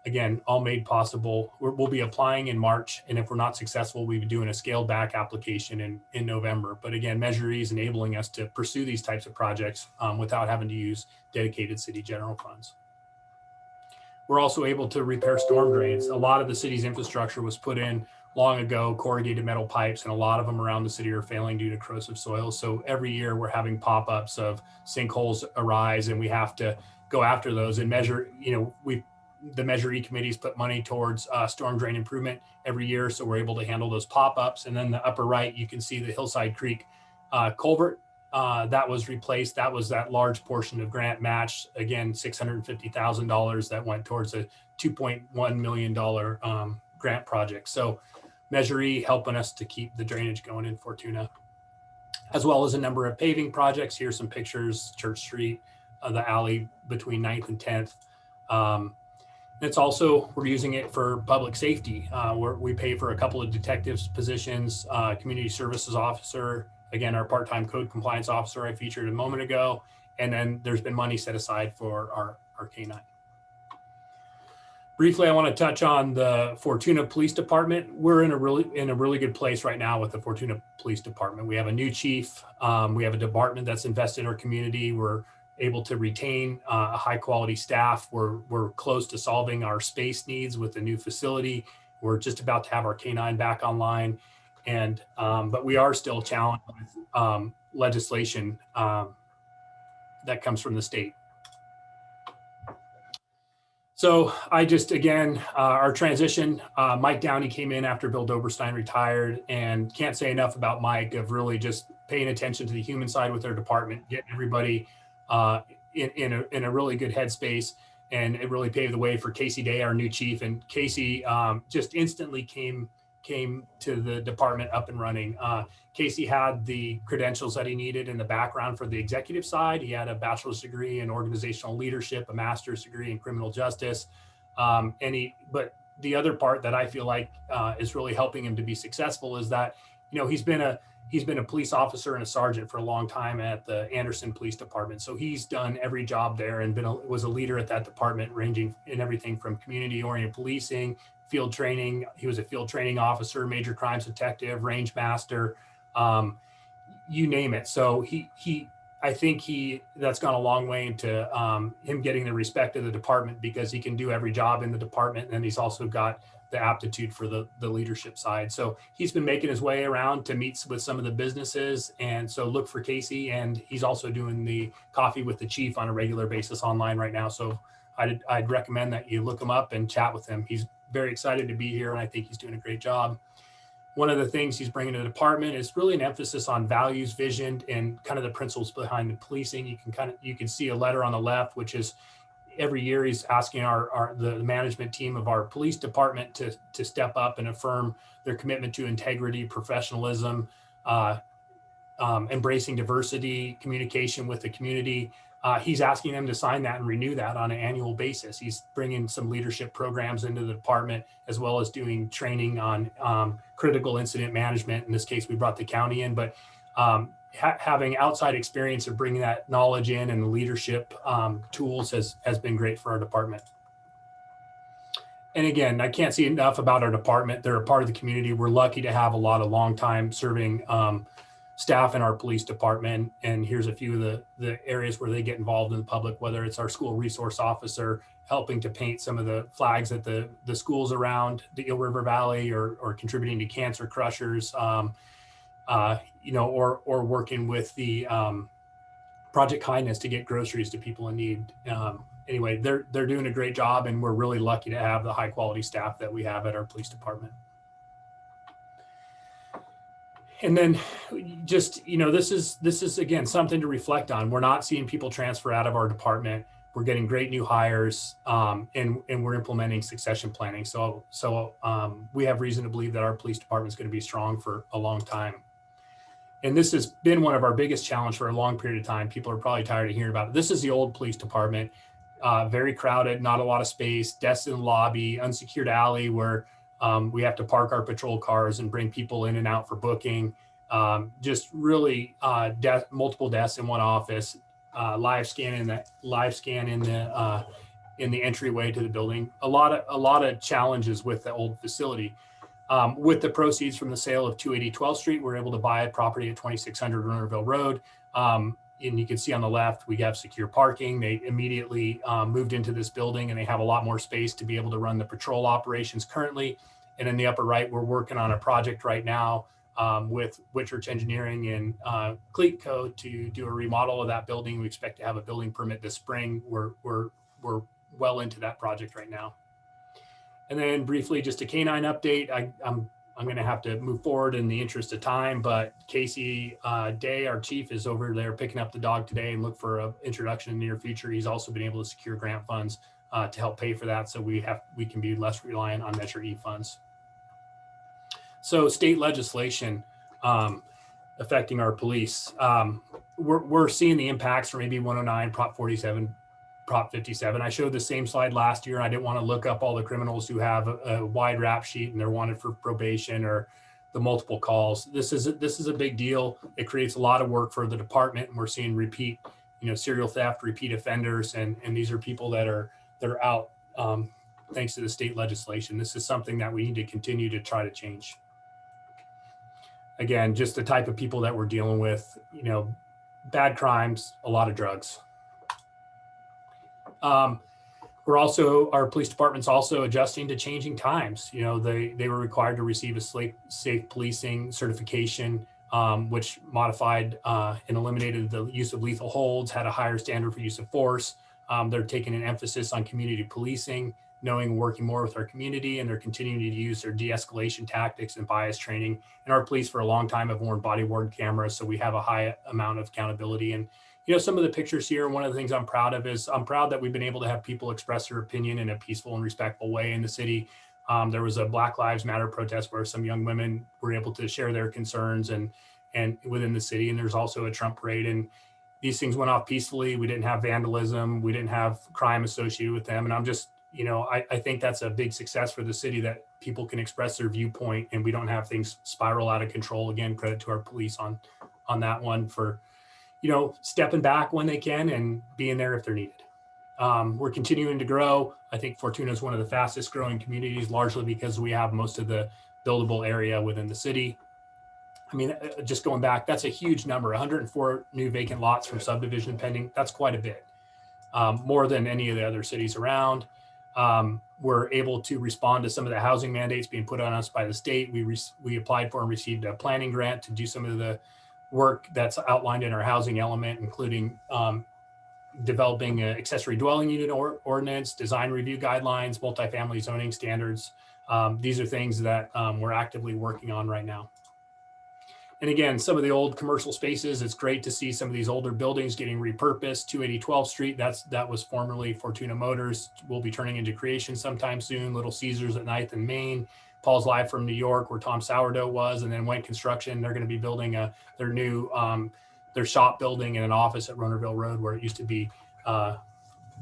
Again, all made possible. We'll be applying in March, and if we're not successful, we'll be doing a scaled back application in November. But again, Measure E is enabling us to pursue these types of projects without having to use dedicated city general funds. We're also able to repair storm drains. A lot of the city's infrastructure was put in long ago, corrugated metal pipes, and a lot of them around the city are failing due to corrosive soils. So every year we're having pop-ups of sinkholes arise, and we have to go after those and measure, the Measure E committees put money towards storm drain improvement every year. So we're able to handle those pop-ups. And then the upper right, you can see the Hillside Creek culvert that was replaced. That was that large portion of grant match. Again, $650,000 that went towards a $2.1 million grant project. So Measure E helping us to keep the drainage going in Fortuna, as well as a number of paving projects. Here's some pictures, Church Street, the alley between 9th and 10th. It's also, we're using it for public safety. We pay for a couple of detectives positions, community services officer, again, our part-time code compliance officer I featured a moment ago. And then there's been money set aside for our K-9. Briefly, I want to touch on the Fortuna Police Department. We're in a really good place right now with the Fortuna Police Department. We have a new chief. We have a department that's invested in our community. We're able to retain a high quality staff. We're close to solving our space needs with the new facility. We're just about to have our K-9 back online. And but we are still challenged with legislation that comes from the state. So I just, again, our transition, Mike Downey came in after Bill Doberstein retired, and can't say enough about Mike of really just paying attention to the human side with their department, getting everybody in a really good headspace. And it really paved the way for Casey Day, our new chief. And Casey just instantly came to the department up and running. Casey had the credentials that he needed in the background for the executive side. He had a bachelor's degree in organizational leadership, a master's degree in criminal justice. But the other part that I feel like is really helping him to be successful is that, he's been a police officer and a sergeant for a long time at the Anderson Police Department. So he's done every job there and was a leader at that department, ranging in everything from community-oriented policing, field training. He was a field training officer, major crimes detective, range master, you name it. So I think that's gone a long way into him getting the respect of the department, because he can do every job in the department. And he's also got the aptitude for the leadership side. So he's been making his way around to meet with some of the businesses. And so look for Casey. And he's also doing the coffee with the chief on a regular basis online right now. So I'd recommend that you look him up and chat with him. He's very excited to be here, and I think he's doing a great job. One of the things he's bringing to the department is really an emphasis on values, vision, and kind of the principles behind the policing. You can see a letter on the left, which is every year he's asking the management team of our police department to step up and affirm their commitment to integrity, professionalism, embracing diversity, communication with the community. He's asking them to sign that and renew that on an annual basis. He's bringing some leadership programs into the department, as well as doing training on critical incident management. In this case, we brought the county in, but having outside experience of bringing that knowledge in and the leadership tools has been great for our department. And again, I can't say enough about our department. They're a part of the community. We're lucky to have a lot of longtime serving staff in our police department. And here's a few of the areas where they get involved in the public, whether it's our school resource officer helping to paint some of the flags at the schools around the Eel River Valley, or contributing to cancer crushers, or working with the Project Kindness to get groceries to people in need. Anyway, they're doing a great job, and we're really lucky to have the high quality staff that we have at our police department. And then just, this is again, something to reflect on. We're not seeing people transfer out of our department. We're getting great new hires, and we're implementing succession planning. So we have reason to believe that our police department is going to be strong for a long time. And this has been one of our biggest challenges for a long period of time. People are probably tired of hearing about it. This is the old police department, very crowded, not a lot of space, desks in the lobby, unsecured alley where we have to park our patrol cars and bring people in and out for booking. Just really multiple desks in one office, live scan in the entryway to the building. A lot of challenges with the old facility. With the proceeds from the sale of 280 12th Street, we're able to buy a property at 2600 Runerville Road. And you can see on the left, we have secure parking. They immediately moved into this building, and they have a lot more space to be able to run the patrol operations currently. And in the upper right, we're working on a project right now with Whitchurch Engineering and Cleat Co. to do a remodel of that building. We expect to have a building permit this spring. We're well into that project right now. And then briefly, just a canine update. I'm going to have to move forward in the interest of time, but Casey Day, our chief, is over there picking up the dog today and look for an introduction in the near future. He's also been able to secure grant funds to help pay for that, so we can be less reliant on Measure E funds. So state legislation affecting our police. We're seeing the impacts from AB 109, Prop 47, Prop 57. I showed the same slide last year. I didn't want to look up all the criminals who have a wide rap sheet and they're wanted for probation or the multiple calls. This is a big deal. It creates a lot of work for the department, and we're seeing repeat, serial theft, repeat offenders, and these are people that are out thanks to the state legislation. This is something that we need to continue to try to change. Again, just the type of people that we're dealing with, bad crimes, a lot of drugs. Our police department's also adjusting to changing times. They were required to receive a safe policing certification, which modified and eliminated the use of lethal holds, had a higher standard for use of force. They're taking an emphasis on community policing, knowing and working more with our community, and they're continuing to use their de-escalation tactics and bias training. And our police for a long time have worn body-worn cameras, so we have a high amount of accountability. And some of the pictures here, one of the things I'm proud of is I'm proud that we've been able to have people express their opinion in a peaceful and respectful way in the city. There was a Black Lives Matter protest where some young women were able to share their concerns and within the city. And there's also a Trump parade, and these things went off peacefully. We didn't have vandalism. We didn't have crime associated with them. And I'm just, I think that's a big success for the city, that people can express their viewpoint and we don't have things spiral out of control. Again, credit to our police on that one for, stepping back when they can and being there if they're needed. We're continuing to grow. I think Fortuna is one of the fastest growing communities, largely because we have most of the buildable area within the city. I mean, just going back, that's a huge number, 104 new vacant lots from subdivision pending. That's quite a bit, more than any of the other cities around. We're able to respond to some of the housing mandates being put on us by the state. We applied for and received a planning grant to do some of the work that's outlined in our housing element, including developing an accessory dwelling unit ordinance, design review guidelines, multifamily zoning standards. These are things that we're actively working on right now. And again, some of the old commercial spaces, it's great to see some of these older buildings getting repurposed. 280 12th Street, that was formerly Fortuna Motors, will be turning into Creation sometime soon. Little Caesars at 9th and Main Paul's Live from New York, where Tom Sourdough was, and then Went Construction. They're going to be building their new their shop building and an office at Ronerville Road, where it used to be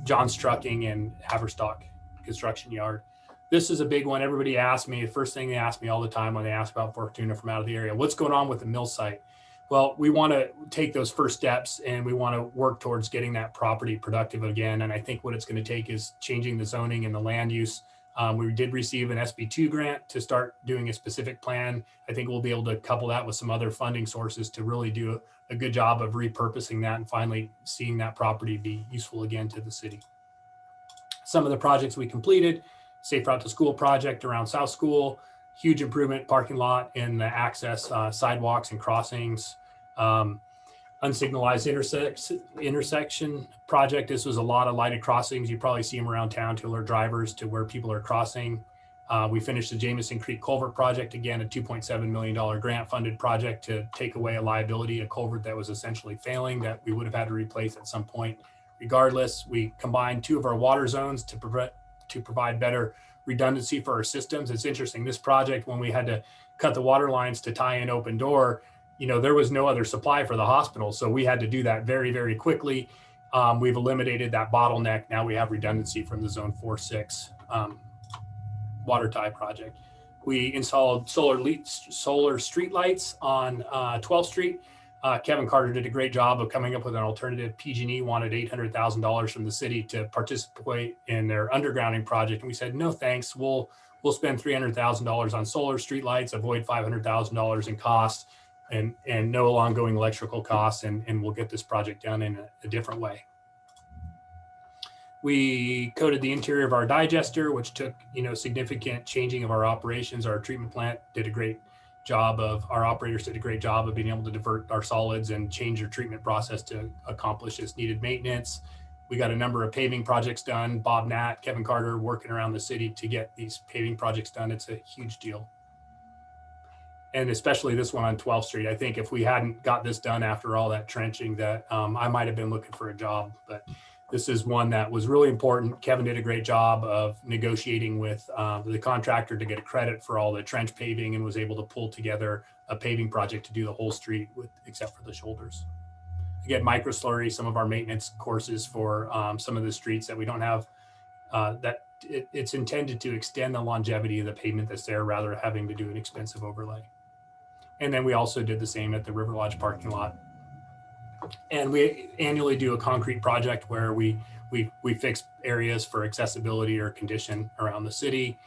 John's Trucking and Haverstock Construction Yard. This is a big one. Everybody asks me, the first thing they ask me all the time when they ask about Fortuna from out of the area, what's going on with the mill site? Well, we want to take those first steps and we want to work towards getting that property productive again. And I think what it's going to take is changing the zoning and the land use. We did receive an SB2 grant to start doing a specific plan. I think we'll be able to couple that with some other funding sources to really do a good job of repurposing that and finally seeing that property be useful again to the city. Some of the projects we completed: Safe Route to School project around South School, huge improvement parking lot and the access sidewalks and crossings. Unsignalized intersection project. This was a lot of lighted crossings. You probably see them around town to alert drivers to where people are crossing. We finished the Jameson Creek culvert project, again, a $2.7 million grant funded project to take away a liability, a culvert that was essentially failing that we would have had to replace at some point. Regardless, we combined 2 of our water zones to provide better redundancy for our systems. It's interesting, this project, when we had to cut the water lines to tie in Open Door, there was no other supply for the hospital. So we had to do that very, very quickly. We've eliminated that bottleneck. Now we have redundancy from the Zone 4-6 water tie project. We installed solar street lights on 12th Street. Kevin Carter did a great job of coming up with an alternative. PG&E wanted $800,000 from the city to participate in their undergrounding project. And we said, no, thanks. We'll spend $300,000 on solar street lights, avoid $500,000 in costs and no ongoing electrical costs. And we'll get this project done in a different way. We coated the interior of our digester, which took, significant changing of our operations. Our treatment plant did a great job our operators did a great job of being able to divert our solids and change their treatment process to accomplish this needed maintenance. We got a number of paving projects done. Bob Nat, Kevin Carter working around the city to get these paving projects done. It's a huge deal. And especially this one on 12th Street. I think if we hadn't got this done after all that trenching, that I might have been looking for a job, but this is one that was really important. Kevin did a great job of negotiating with the contractor to get a credit for all the trench paving and was able to pull together a paving project to do the whole street except for the shoulders. Again, micro slurry, some of our maintenance courses for some of the streets that we don't have, it's intended to extend the longevity of the pavement that's there rather than having to do an expensive overlay. And then we also did the same at the River Lodge parking lot. And we annually do a concrete project where we fix areas for accessibility or condition around the city.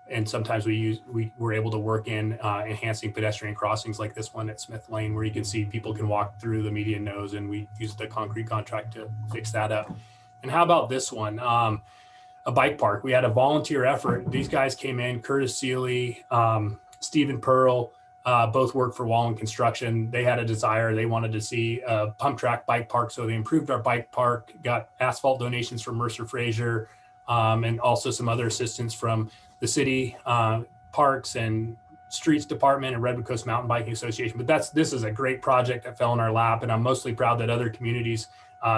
And sometimes we're able to work in enhancing pedestrian crossings like this one at Smith Lane, where you can see people can walk through the median nose, and we use the concrete contract to fix that up. And how about this one? A bike park. We had a volunteer effort. These guys came in, Curtis Seeley, Stephen Pearl, both worked for Wallen Construction. They had a desire. They wanted to see a pump track bike park. So they improved our bike park, got asphalt donations from Mercer Fraser, and also some other assistance from the city parks and streets department and Redwood Coast Mountain Biking Association. But this is a great project that fell in our lap. And I'm mostly proud that other communities,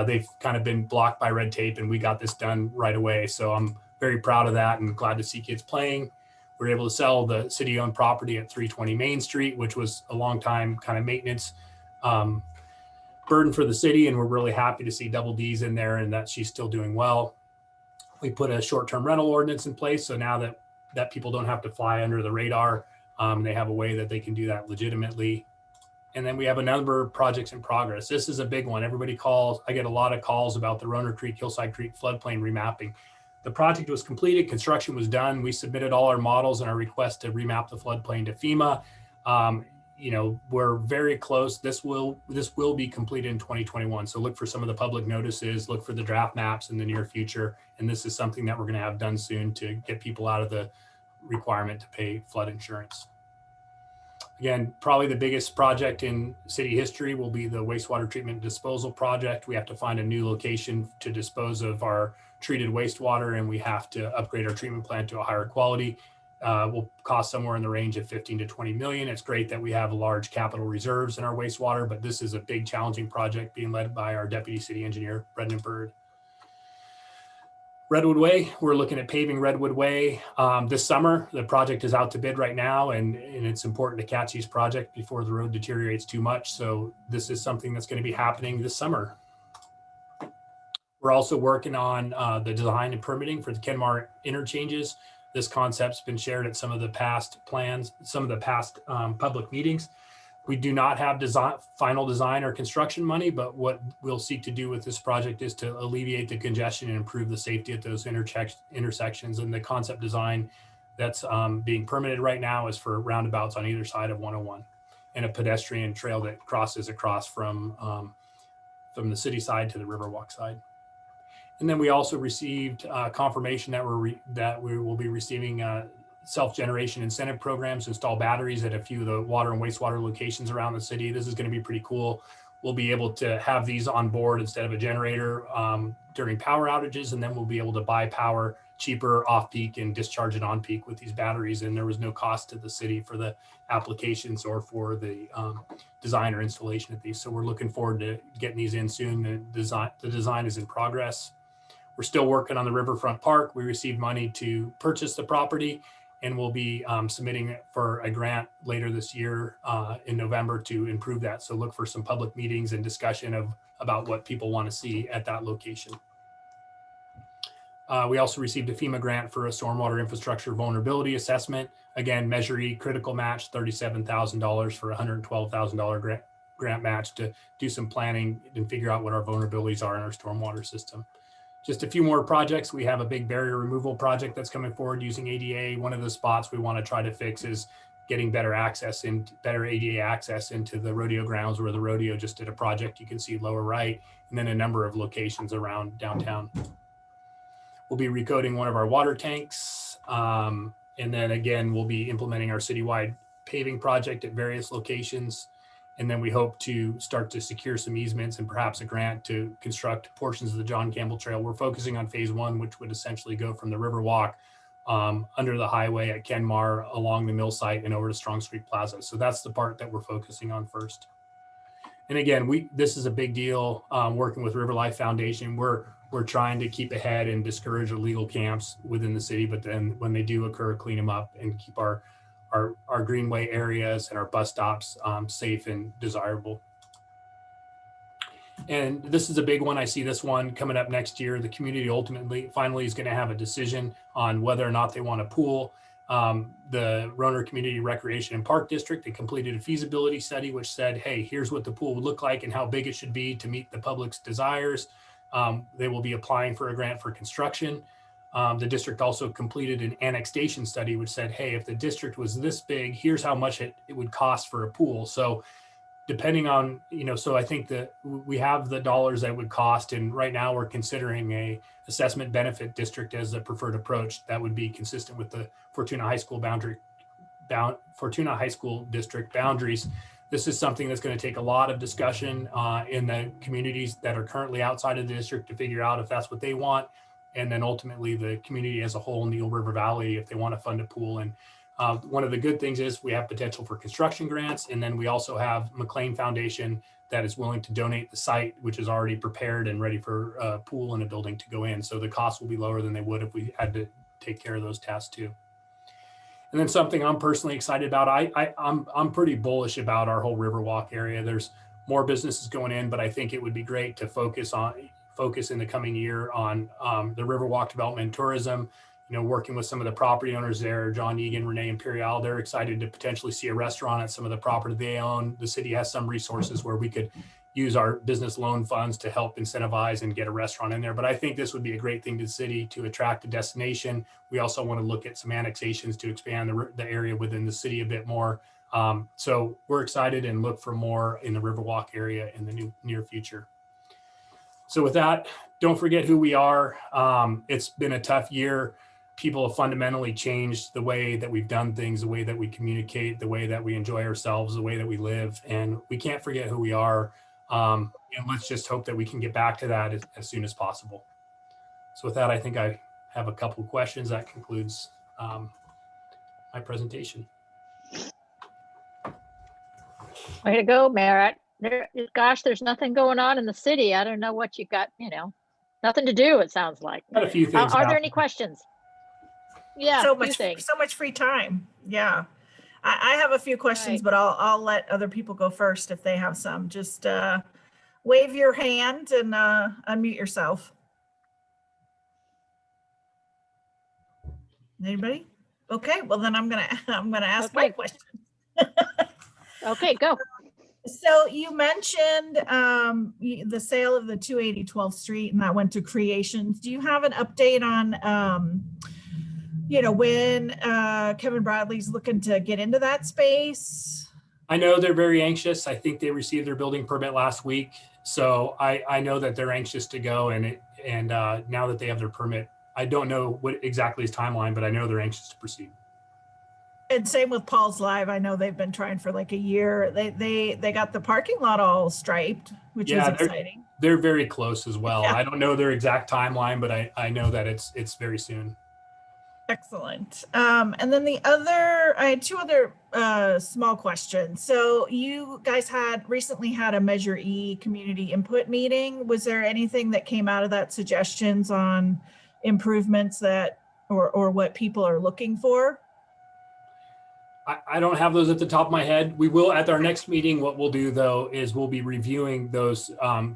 they've kind of been blocked by red tape and we got this done right away. So I'm very proud of that and glad to see kids playing. We were able to sell the city-owned property at 320 Main Street, which was a long time kind of maintenance burden for the city. And we're really happy to see Double D's in there and that she's still doing well. We put a short-term rental ordinance in place. So now that people don't have to fly under the radar, they have a way that they can do that legitimately. And then we have a number of projects in progress. This is a big one. I get a lot of calls about the Roner Creek, Hillside Creek floodplain remapping. The project was completed, construction was done. We submitted all our models and our request to remap the floodplain to FEMA. We're very close. This will be completed in 2021. So look for some of the public notices, look for the draft maps in the near future. And this is something that we're going to have done soon to get people out of the requirement to pay flood insurance. Again, probably the biggest project in city history will be the wastewater treatment disposal project. We have to find a new location to dispose of our treated wastewater, and we have to upgrade our treatment plant to a higher quality. Will cost somewhere in the range of 15 to 20 million. It's great that we have large capital reserves in our wastewater, but this is a big challenging project being led by our deputy city engineer, Brendan Bird. Redwood Way, we're looking at paving Redwood Way this summer. The project is out to bid right now, and it's important to catch these projects before the road deteriorates too much. So this is something that's going to be happening this summer. We're also working on the design and permitting for the Kenmar interchanges. This concept's been shared at some of the past plans, some of the past public meetings. We do not have final design or construction money, but what we'll seek to do with this project is to alleviate the congestion and improve the safety at those intersections. And the concept design that's being permitted right now is for roundabouts on either side of 101 and a pedestrian trail that crosses across from the city side to the Riverwalk side. And then we also received confirmation that we will be receiving self-generation incentive programs to install batteries at a few of the water and wastewater locations around the city. This is going to be pretty cool. We'll be able to have these on board instead of a generator during power outages, and then we'll be able to buy power cheaper off-peak and discharge it on-peak with these batteries. And there was no cost to the city for the applications or for the design or installation of these. So we're looking forward to getting these in soon. The design is in progress. We're still working on the Riverfront Park. We received money to purchase the property, and we'll be submitting it for a grant later this year in November to improve that. So look for some public meetings and discussion about what people want to see at that location. We also received a FEMA grant for a stormwater infrastructure vulnerability assessment. Again, Measure E critical match, $37,000 for $112,000 grant match to do some planning and figure out what our vulnerabilities are in our stormwater system. Just a few more projects. We have a big barrier removal project that's coming forward using ADA. One of the spots we want to try to fix is getting better ADA access into the rodeo grounds, where the rodeo just did a project. You can see lower right, and then a number of locations around downtown. We'll be recoding one of our water tanks. And then again, we'll be implementing our citywide paving project at various locations. And then we hope to start to secure some easements and perhaps a grant to construct portions of the John Campbell Trail. We're focusing on phase 1, which would essentially go from the Riverwalk under the highway at Kenmar, along the mill site, and over to Strong Street Plaza. So that's the part that we're focusing on first. And again, this is a big deal. Working with River Life Foundation, we're trying to keep ahead and discourage illegal camps within the city, but then when they do occur, clean them up and keep our greenway areas and our bus stops safe and desirable. And this is a big one. I see this one coming up next year. The community finally is going to have a decision on whether or not they want a pool. The Roner Community Recreation and Park District, they completed a feasibility study which said, hey, here's what the pool would look like and how big it should be to meet the public's desires. They will be applying for a grant for construction. The district also completed an annexation study which said, hey, if the district was this big, here's how much it would cost for a pool. So depending on, so I think that we have the dollars that would cost, and right now we're considering a assessment benefit district as the preferred approach that would be consistent with the Fortuna High School Fortuna High School district boundaries. This is something that's going to take a lot of discussion in the communities that are currently outside of the district to figure out if that's what they want. And then ultimately the community as a whole in the Eel River Valley, if they want to fund a pool. And one of the good things is we have potential for construction grants. And then we also have McLean Foundation that is willing to donate the site, which is already prepared and ready for a pool and a building to go in. So the cost will be lower than they would if we had to take care of those tasks too. And then something I'm personally excited about, I'm pretty bullish about our whole Riverwalk area. There's more businesses going in, but I think it would be great to focus in the coming year on the Riverwalk development and tourism, working with some of the property owners there, John Egan, Renee Imperial. They're excited to potentially see a restaurant at some of the property they own. The city has some resources where we could use our business loan funds to help incentivize and get a restaurant in there. But I think this would be a great thing to the city to attract a destination. We also want to look at some annexations to expand the area within the city a bit more. So we're excited and look for more in the Riverwalk area in the near future. So with that, don't forget who we are. It's been a tough year. People have fundamentally changed the way that we've done things, the way that we communicate, the way that we enjoy ourselves, the way that we live, and we can't forget who we are. And let's just hope that we can get back to that as soon as possible. So with that, I think I have a couple of questions. That concludes my presentation. Way to go, Merritt. Gosh, there's nothing going on in the city. I don't know what you got, Nothing to do, it sounds like. Got a few things. Are there happening. any questions? Yeah, So few much, things. so much free time. Yeah. I have a few questions, Right. but I'll let other people go first if they have some. Just wave your hand and unmute yourself. Anybody? Okay, well then I'm gonna ask my Okay. question. Okay, go. So you mentioned the sale of the 280 12th Street, and that went to Creations. Do you have an update on when Kevin Bradley's looking to get into that space? I know they're very anxious. I think they received their building permit last week, so I know that they're anxious to go. And now that they have their permit, I don't know what exactly his timeline, but I know they're anxious to proceed. And same with Paul's Live. I know they've been trying for like a year. They got the parking lot all striped, which is exciting. They're very close as well. Yeah. I don't know their exact timeline, but I know that it's very soon. Excellent. And then I had two other small questions. So you guys recently had a Measure E community input meeting. Was there anything that came out of that, suggestions on improvements that or what people are looking for? I don't have those at the top of my head. We will at our next meeting. What we'll do though is we'll be reviewing those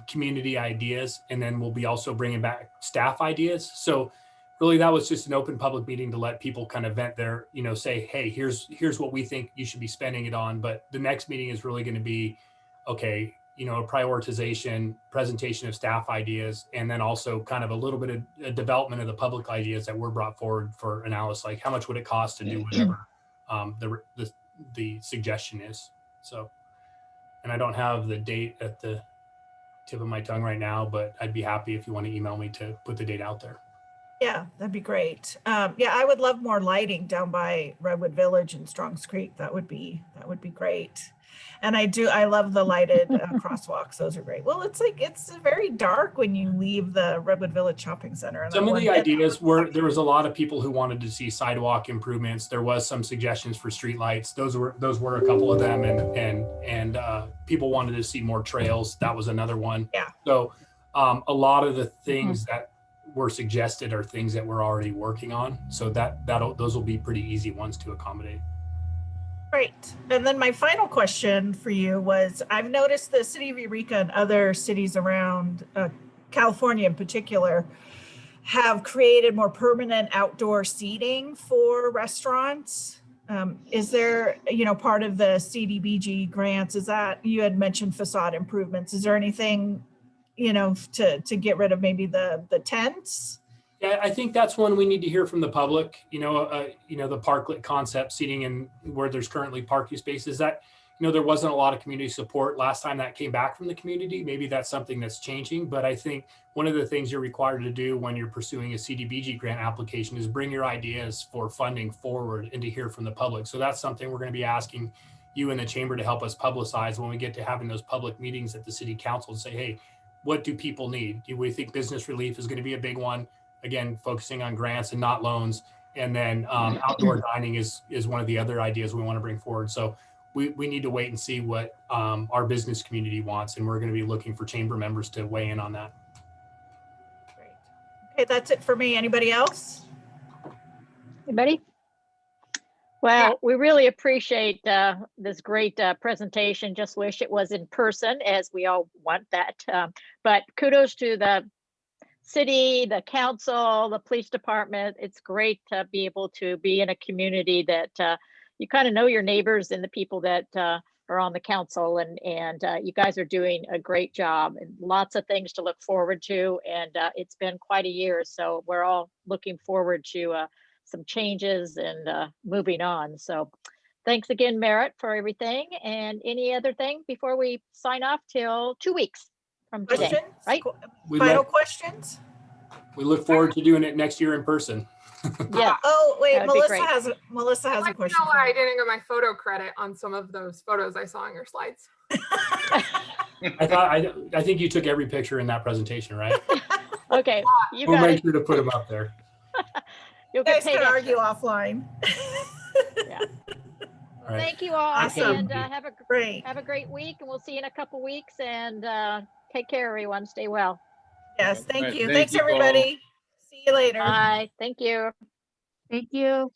community ideas, and then we'll be also bringing back staff ideas. So really that was just an open public meeting to let people kind of vent their, say, hey, here's what we think you should be spending it on. But the next meeting is really going to be, okay, a prioritization, presentation of staff ideas, and then also kind of a little bit of a development of the public ideas that were brought forward for analysis, like how much would it cost to do whatever the suggestion is. So, and I don't have the date at the tip of my tongue right now, but I'd be happy if you want to email me to put the date out there. Yeah, that'd be great. Yeah, I would love more lighting down by Redwood Village and Strongs Creek. That would be great. And I love the lighted crosswalks. Those are great. Well, it's very dark when you leave the Redwood Village Shopping Center. And some of the ideas were, there was a lot of people who wanted to see sidewalk improvements. There was some suggestions for streetlights. Those were a couple of them, and people wanted to see more trails. That was another one. Yeah. So a lot of the things that were suggested are things that we're already working on. So those will be pretty easy ones to accommodate. Great. And then my final question for you was, I've noticed the city of Eureka and other cities around California in particular have created more permanent outdoor seating for restaurants. Is there, part of the CDBG grants, is that, you had mentioned facade improvements. Is there anything, to get rid of maybe the tents? Yeah, I think that's one we need to hear from the public. The parklet concept, seating in where there's currently parking spaces. That there wasn't a lot of community support last time that came back from the community. Maybe that's something that's changing. But I think one of the things you're required to do when you're pursuing a CDBG grant application is bring your ideas for funding forward and to hear from the public. So that's something we're going to be asking you in the chamber to help us publicize when we get to having those public meetings at the city council and say, hey, what do people need? Do we think business relief is going to be a big one? Again, focusing on grants and not loans. And then outdoor dining is one of the other ideas we want to bring forward. So we need to wait and see what our business community wants. And we're going to be looking for chamber members to weigh in on that. Great. Okay, that's it for me. Anybody else? Anybody? Well, we really appreciate this great presentation. Just wish it was in person, as we all want that. But kudos to the city, the council, the police department. It's great to be able to be in a community that you kind of know your neighbors and the people that are on the council, and you guys are doing a great job and lots of things to look forward to. And it's been quite a year, so we're all looking forward to some changes and moving on. So thanks again, Merritt, for everything. And any other thing before we sign off till 2 weeks from today, Questions? right? Final questions? We look forward to doing it next year in person. Yeah. Oh, wait, That'd be Melissa great. has a question. I why I didn't get my photo credit on some of those photos I saw on your slides. I think you took every picture in that presentation, right? Okay, We'll make sure to put them up there. You'll You get guys paid can extra. argue offline. Yeah. All right. Thank you all, Awesome. and Great. have a great week, and we'll see you in a couple weeks. And take care, everyone. Stay well. Yes, thank Right, you. thank Thanks, you all. everybody. See you later. Bye. Thank you. Thank you.